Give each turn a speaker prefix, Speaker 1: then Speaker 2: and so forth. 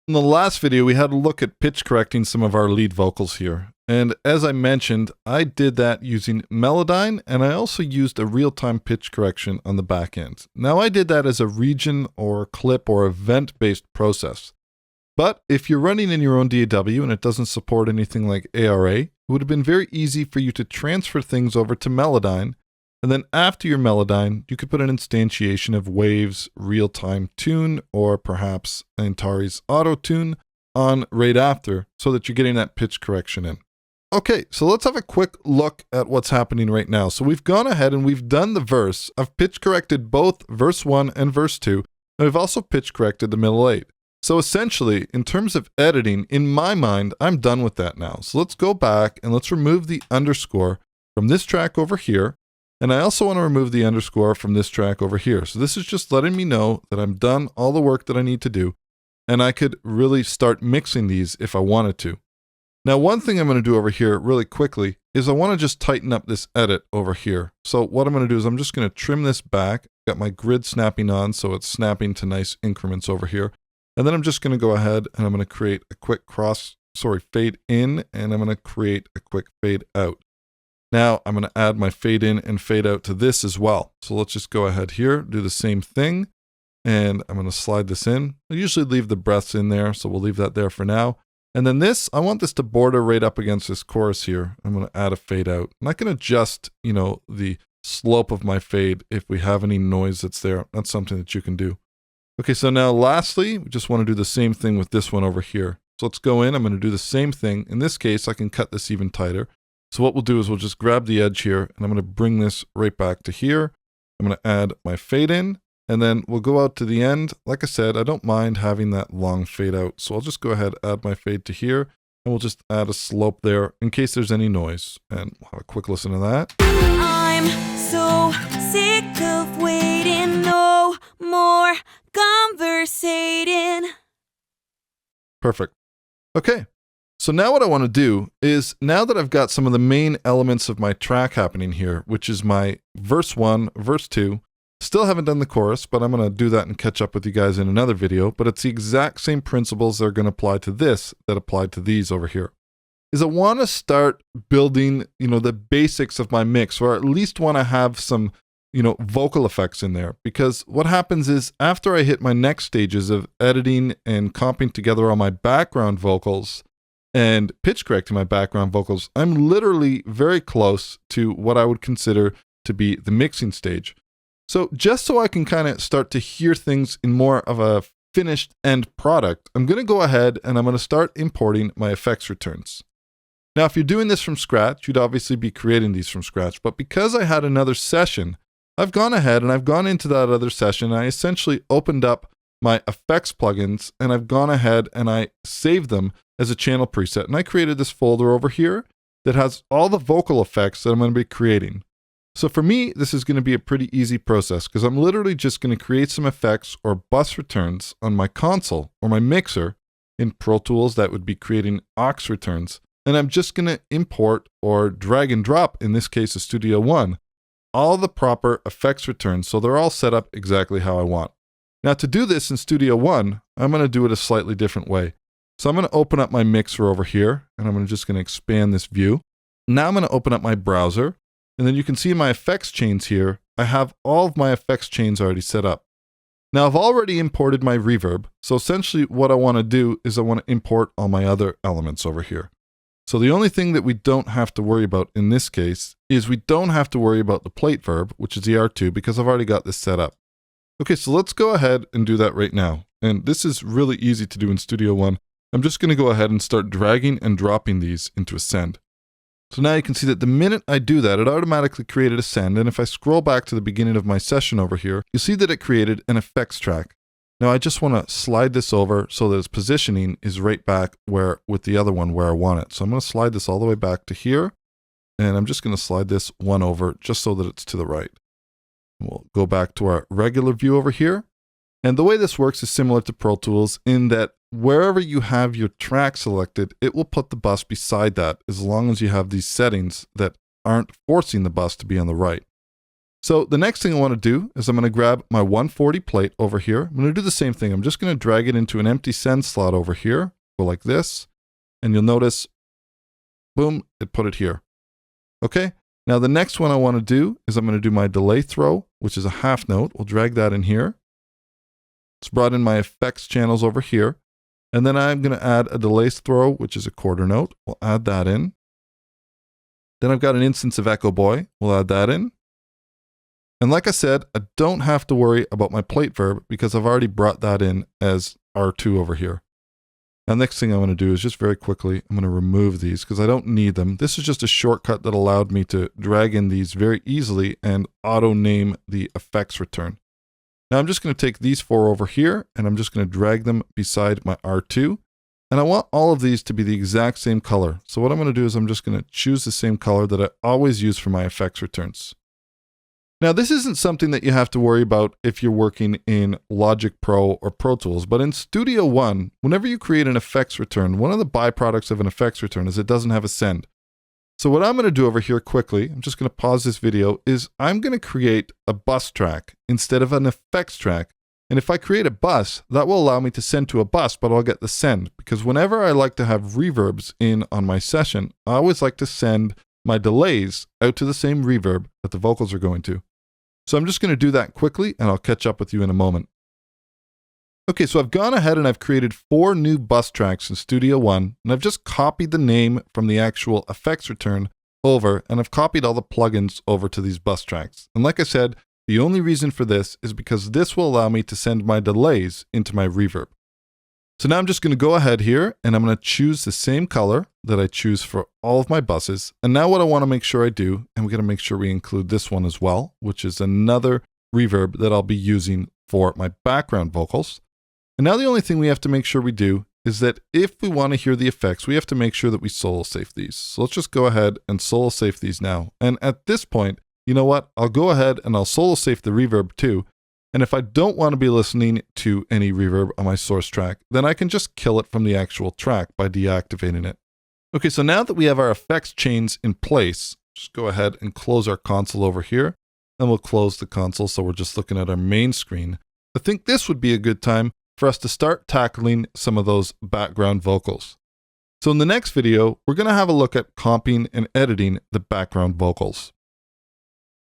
Speaker 1: In the last video, we had a look at pitch correcting some of our lead vocals here. And as I mentioned, I did that using Melodyne, and I also used a real-time pitch correction on the back end. Now, I did that as a region or clip or event-based process. But if you're running in your own DAW and it doesn't support anything like ARA, it would have been very easy for you to transfer things over to Melodyne. And then after your Melodyne, you could put an instantiation of Wave's real-time tune or perhaps Antares auto tune on right after so that you're getting that pitch correction in. Okay, so let's have a quick look at what's happening right now. So we've gone ahead and we've done the verse. I've pitch corrected both verse 1 and verse 2, and we've also pitch corrected the middle 8. So essentially, in terms of editing, in my mind, I'm done with that now. So let's go back and let's remove the underscore from this track over here. And I also want to remove the underscore from this track over here. So this is just letting me know that I'm done all the work that I need to do. And I could really start mixing these if I wanted to. Now, one thing I'm going to do over here really quickly is I want to just tighten up this edit over here. So what I'm going to do is I'm just going to trim this back. Got my grid snapping on, so it's snapping to nice increments over here. And then I'm just going to go ahead and I'm going to create a quick fade in, and I'm going to create a quick fade out. Now I'm going to add my fade in and fade out to this as well. So let's just go ahead here, do the same thing, and I'm going to slide this in. I usually leave the breaths in there, so we'll leave that there for now. And then this, I want this to border right up against this chorus here. I'm going to add a fade out. And I can adjust, the slope of my fade if we have any noise that's there. That's something that you can do. Okay, so now lastly, we just want to do the same thing with this one over here. So let's go in, I'm going to do the same thing. In this case, I can cut this even tighter. So what we'll do is we'll just grab the edge here, and I'm going to bring this right back to here. I'm going to add my fade in, and then we'll go out to the end. Like I said, I don't mind having that long fade out. So I'll just go ahead, add my fade to here, and we'll just add a slope there in case there's any noise. And we'll have a quick listen to that.
Speaker 2: I'm so sick of waiting, no more conversating.
Speaker 1: Perfect. Okay. So now what I want to do is, now that I've got some of the main elements of my track happening here, which is my verse 1, verse 2, still haven't done the chorus, but I'm going to do that and catch up with you guys in another video, but it's the exact same principles that are going to apply to this that apply to these over here. Is I want to start building, the basics of my mix, or at least want to have some, vocal effects in there. Because what happens is after I hit my next stages of editing and comping together all my background vocals, and pitch correcting my background vocals, I'm literally very close to what I would consider to be the mixing stage. So just so I can kind of start to hear things in more of a finished end product, I'm going to go ahead and I'm going to start importing my effects returns. Now, if you're doing this from scratch, you'd obviously be creating these from scratch. But because I had another session, I've gone ahead and I've gone into that other session. And I essentially opened up my effects plugins, and I've gone ahead and I saved them as a channel preset. And I created this folder over here that has all the vocal effects that I'm going to be creating. So for me, this is going to be a pretty easy process because I'm literally just going to create some effects or bus returns on my console or my mixer. In Pro Tools, that would be creating aux returns. And I'm just going to import or drag and drop, in this case, a Studio One, all the proper effects returns. So they're all set up exactly how I want. Now to do this in Studio One, I'm going to do it a slightly different way. So I'm going to open up my mixer over here, and I'm just going to expand this view. Now I'm going to open up my browser, and then you can see my effects chains here. I have all of my effects chains already set up. Now I've already imported my reverb. So essentially what I want to do is I want to import all my other elements over here. So the only thing that we don't have to worry about in this case is we don't have to worry about the plate verb, which is the R2, because I've already got this set up. Okay, so let's go ahead and do that right now. And this is really easy to do in Studio One. I'm just going to go ahead and start dragging and dropping these into Ascend. So now you can see that the minute I do that, it automatically created Ascend. And if I scroll back to the beginning of my session over here, you'll see that it created an effects track. Now I just want to slide this over so that its positioning is right back with the other one where I want it. So I'm going to slide this all the way back to here. And I'm just going to slide this one over just so that it's to the right. We'll go back to our regular view over here. And the way this works is similar to Pro Tools in that wherever you have your track selected, it will put the bus beside that as long as you have these settings that aren't forcing the bus to be on the right. So the next thing I want to do is I'm going to grab my 140 plate over here. I'm going to do the same thing. I'm just going to drag it into an empty send slot over here. Go like this. And you'll notice, boom, it put it here. Okay. Now the next one I want to do is I'm going to do my delay throw, which is a half note. We'll drag that in here. It's brought in my effects channels over here. And then I'm going to add a delay throw, which is a quarter note. We'll add that in. Then I've got an instance of Echo Boy. We'll add that in. And like I said, I don't have to worry about my plate verb because I've already brought that in as R2 over here. Now, next thing I want to do is just very quickly, I'm going to remove these because I don't need them. This is just a shortcut that allowed me to drag in these very easily and auto name the effects return. Now I'm just going to take these 4 over here and I'm just going to drag them beside my R2. And I want all of these to be the exact same color. So what I'm going to do is I'm just going to choose the same color that I always use for my effects returns. Now, this isn't something that you have to worry about if you're working in Logic Pro or Pro Tools, but in Studio One, whenever you create an effects return, one of the byproducts of an effects return is it doesn't have a send. So what I'm going to do over here quickly, I'm just going to pause this video, is I'm going to create a bus track instead of an effects track. And if I create a bus, that will allow me to send to a bus, but I'll get the send. Because whenever I like to have reverbs in on my session, I always like to send my delays out to the same reverb that the vocals are going to. So I'm just going to do that quickly and I'll catch up with you in a moment. Okay, so I've gone ahead and I've created 4 new bus tracks in Studio One, and I've just copied the name from the actual effects return over, and I've copied all the plugins over to these bus tracks. And like I said, the only reason for this is because this will allow me to send my delays into my reverb. So now I'm just going to go ahead here and I'm going to choose the same color that I choose for all of my buses. And now what I want to make sure I do, and we're going to make sure we include this one as well, which is another reverb that I'll be using for my background vocals. And now the only thing we have to make sure we do is that if we want to hear the effects, we have to make sure that we solo safe these. So let's just go ahead and solo safe these now. And at this point, you know what? I'll go ahead and I'll solo safe the reverb too. And if I don't want to be listening to any reverb on my source track, then I can just kill it from the actual track by deactivating it. Okay, so now that we have our effects chains in place, just go ahead and close our console over here. Then we'll close the console so we're just looking at our main screen. I think this would be a good time for us to start tackling some of those background vocals. So in the next video, we're going to have a look at comping and editing the background vocals.